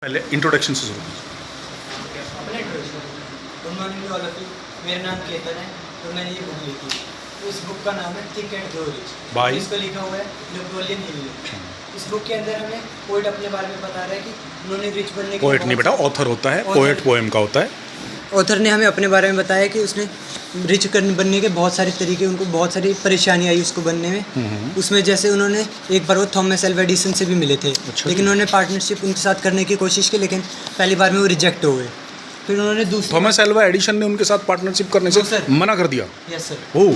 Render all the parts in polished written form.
पहले इंट्रोडक्शन से शुरू अपने introduction. Good morning to all of you. मेरा नाम केतन है तो मैंने ये बुक लिखी। तो इस बुक का नाम है think and grow rich. By इसको लिखा हुआ है नेपोलियन हिल ने। इस बुक के अंदर हमें पोएट अपने बारे में बता रहा है कि उन्होंने रिच बनने के पोएट नहीं बेटा, ऑथर होता है। पोएट पोएम का होता है। ऑथर ने हमें अपने बारे में बताया कि उसने रिच बनने के बहुत सारे तरीके, उनको बहुत सारी परेशानी आई उसको बनने में। उसमें जैसे उन्होंने एक बार वो थॉमस एल्वा एडिसन से भी मिले थे। लेकिन उन्होंने पार्टनरशिप उनके साथ करने की कोशिश की, लेकिन पहली बार में वो रिजेक्ट हो गए। फिर उन्होंने दूसरी थॉमस एल्वा एडिसन ने उनके साथ पार्टनरशिप करने से सर। मना कर दिया। Yes sir. Oh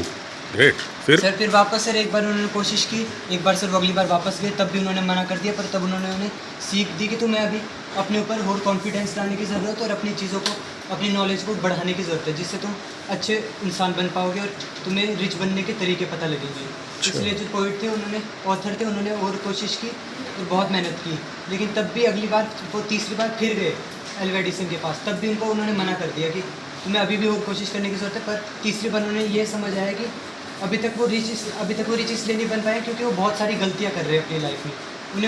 great. फिर वापस सर एक बार उन्होंने कोशिश की, एक बार सर वो अगली बार वापस गए, तब भी उन्होंने मना कर दिया। पर तब उन्होंने उन्हें सीख दी कि तुम्हें अभी अपने ऊपर और कॉन्फिडेंस लाने की ज़रूरत है और अपनी चीज़ों को, अपनी नॉलेज को बढ़ाने की ज़रूरत है, जिससे तुम अच्छे इंसान बन पाओगे और तुम्हें रिच बनने के तरीके पता लगेंगे। इसलिए जो पोइट थे, उन्होंने ऑथर थे, उन्होंने और कोशिश की और बहुत मेहनत की। लेकिन तब भी अगली बार वो तीसरी बार फिर गए एल्वा एडिसन के पास, तब भी उनको उन्होंने मना कर दिया कि तुम्हें अभी भी और कोशिश करने की ज़रूरत है। पर तीसरी बार उन्होंने ये समझ आया कि अभी तक वो रिच इसलिए नहीं बन पाए क्योंकि वो बहुत सारी गलतियाँ कर रहे हैं अपनी लाइफ में।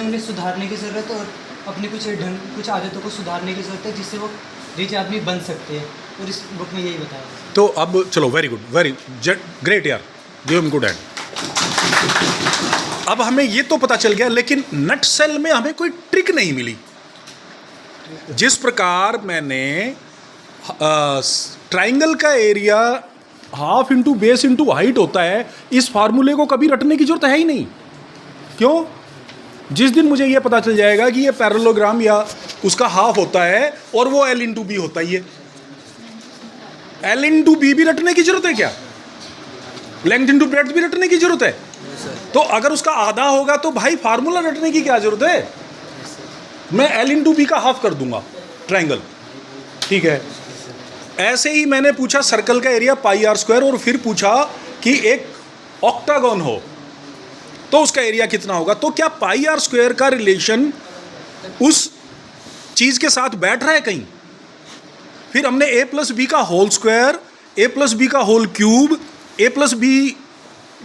उन्हें सुधारने की ज़रूरत है और अपनी कुछ आदतों को सुधारने की ज़रूरत है, जिससे वो रिच आदमी बन सकते हैं। और इस बुक में यही बताया। तो अब चलो, वेरी गुड, वेरी ग्रेट यार, गिव हिम गुड हैंड। अब हमें ये तो पता चल गया, लेकिन नट सेल में हमें कोई ट्रिक नहीं मिली। जिस प्रकार मैंने ट्राइंगल का area half into base into height होता है, इस फार्मूले को कभी रटने की जरूरत है ही नहीं। क्यों? जिस दिन मुझे ये पता चल जाएगा कि ये पैरेललोग्राम या उसका हाफ होता है और वो एल इंटू बी होता ही है, एल इंटू बी भी रटने की जरूरत है क्या? लेंथ इंटू ब्रेड्थ भी रटने की जरूरत है? तो अगर उसका आधा होगा तो भाई फार्मूला रटने की क्या जरूरत है? मैं एल इंटू बी का हाफ कर दूंगा ट्राइंगल, ठीक है। ऐसे ही मैंने पूछा सर्कल का एरिया पाई आर स्क्वायर, और फिर पूछा कि एक ऑक्टागन हो तो उसका एरिया कितना होगा। तो क्या पाई आर स्क्वायर का रिलेशन उस चीज के साथ बैठ रहा है कहीं? फिर हमने ए प्लस बी का होल स्क्वायर, ए प्लस बी का होल क्यूब, ए प्लस बी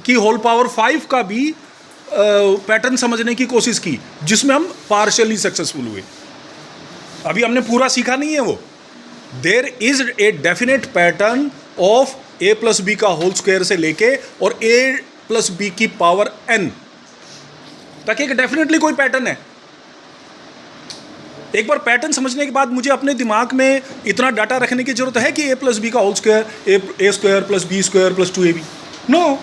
की होल पावर 5 का भी पैटर्न समझने की कोशिश की, जिसमें हम पार्शियली सक्सेसफुल हुए। अभी हमने पूरा सीखा नहीं है वो। There is a definite pattern of A plus B का होल स्क्वायर से लेके और ए प्लस बी की पावर n तक एक डेफिनेटली कोई पैटर्न है। एक बार पैटर्न समझने के बाद मुझे अपने दिमाग में इतना डाटा रखने की जरूरत है कि ए प्लस बी का whole square a square plus b square plus 2ab? No,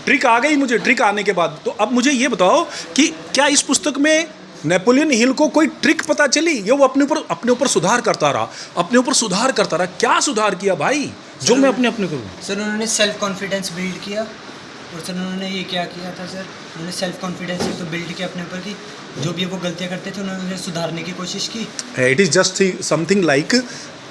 trick आ गई मुझे। ट्रिक आने के बाद तो अब मुझे ये बताओ कि क्या इस पुस्तक में नेपोलियन हिल को कोई ट्रिक पता चली? ये वो अपने ऊपर सुधार करता रहा, अपने ऊपर सुधार करता रहा। क्या सुधार किया भाई जो मैं अपने को? सर उन्होंने सेल्फ कॉन्फिडेंस बिल्ड किया। और सर उन्होंने ये क्या किया था सर, उन्होंने सेल्फ कॉन्फिडेंस तो बिल्ड किया अपने ऊपर कि जो भी वो गलतियाँ करते थे उन्होंने सुधारने की कोशिश की। It is just something like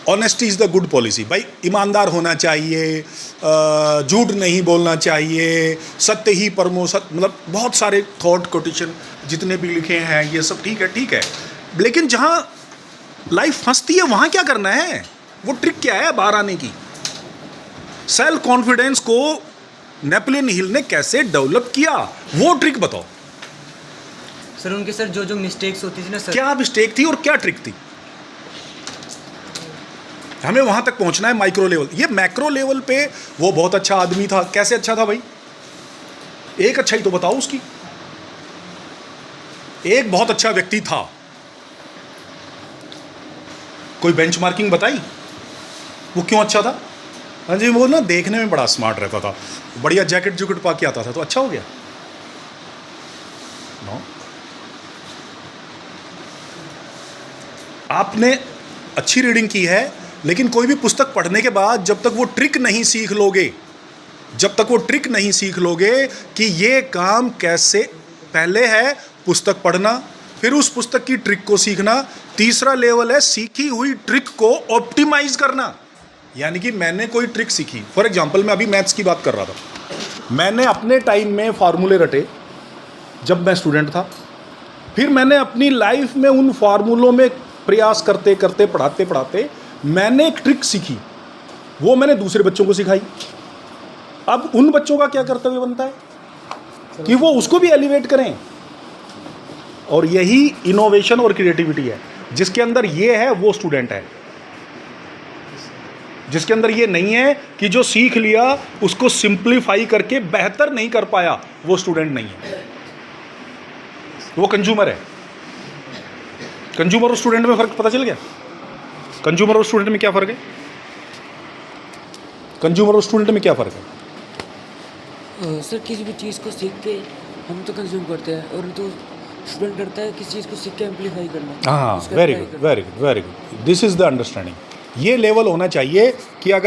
honesty is the good policy. भाई ईमानदार होना चाहिए, झूठ नहीं बोलना चाहिए, सत्य ही परमो सत्य, मतलब बहुत सारे थॉट कोटेशन जितने भी लिखे हैं ये सब ठीक है। लेकिन जहाँ लाइफ फंसती है वहाँ क्या करना है? वो ट्रिक क्या है बाहर आने की? सेल्फ कॉन्फिडेंस को नेपोलियन हिल ने कैसे डेवलप किया, वो ट्रिक बताओ। सर उनके सर जो मिस्टेक्स होती थी ना सर, क्या मिस्टेक थी और क्या ट्रिक थी? हमें वहां तक पहुंचना है माइक्रो लेवल। ये मैक्रो लेवल पे वो बहुत अच्छा आदमी था। कैसे अच्छा था भाई? एक अच्छा ही तो बताओ उसकी। एक बहुत अच्छा व्यक्ति था, कोई बेंचमार्किंग बताई वो क्यों अच्छा था? हाँ जी, वो ना देखने में बड़ा स्मार्ट रहता था, बढ़िया जैकेट जुकेट पा के आता था, तो अच्छा हो गया? नो। आपने अच्छी रीडिंग की है, लेकिन कोई भी पुस्तक पढ़ने के बाद जब तक वो ट्रिक नहीं सीख लोगे कि ये काम कैसे, पहले है पुस्तक पढ़ना, फिर उस पुस्तक की ट्रिक को सीखना, तीसरा लेवल है सीखी हुई ट्रिक को ऑप्टिमाइज करना। यानी कि मैंने कोई ट्रिक सीखी, फॉर एग्जांपल मैं अभी मैथ्स की बात कर रहा था, मैंने अपने टाइम में फार्मूले रटे जब मैं स्टूडेंट था, फिर मैंने अपनी लाइफ में उन फार्मूलों में प्रयास करते करते पढ़ाते पढ़ाते मैंने एक ट्रिक सीखी, वो मैंने दूसरे बच्चों को सिखाई। अब उन बच्चों का क्या कर्तव्य बनता है कि वो उसको भी एलिवेट करें। और यही इनोवेशन और क्रिएटिविटी है। जिसके अंदर ये है वो स्टूडेंट है। जिसके अंदर ये नहीं है कि जो सीख लिया उसको सिंप्लीफाई करके बेहतर नहीं कर पाया, वो स्टूडेंट नहीं है, वो कंज्यूमर है। कंज्यूमर और स्टूडेंट में फ़र्क पता चल गया? कंज्यूमर और स्टूडेंट में क्या फ़र्क है? कंज्यूमर और स्टूडेंट में क्या फ़र्क है? सर किसी भी चीज़ को सीख के हम तो कंज्यूम करते हैं और तो स्टूडेंट करता है किसी चीज़ को सीख के एम्पलीफाई करना। हाँ, उसका वेरी apply गुड, करना। Very good, very good. This is the understanding. ये लेवल होना चाहिए कि अगर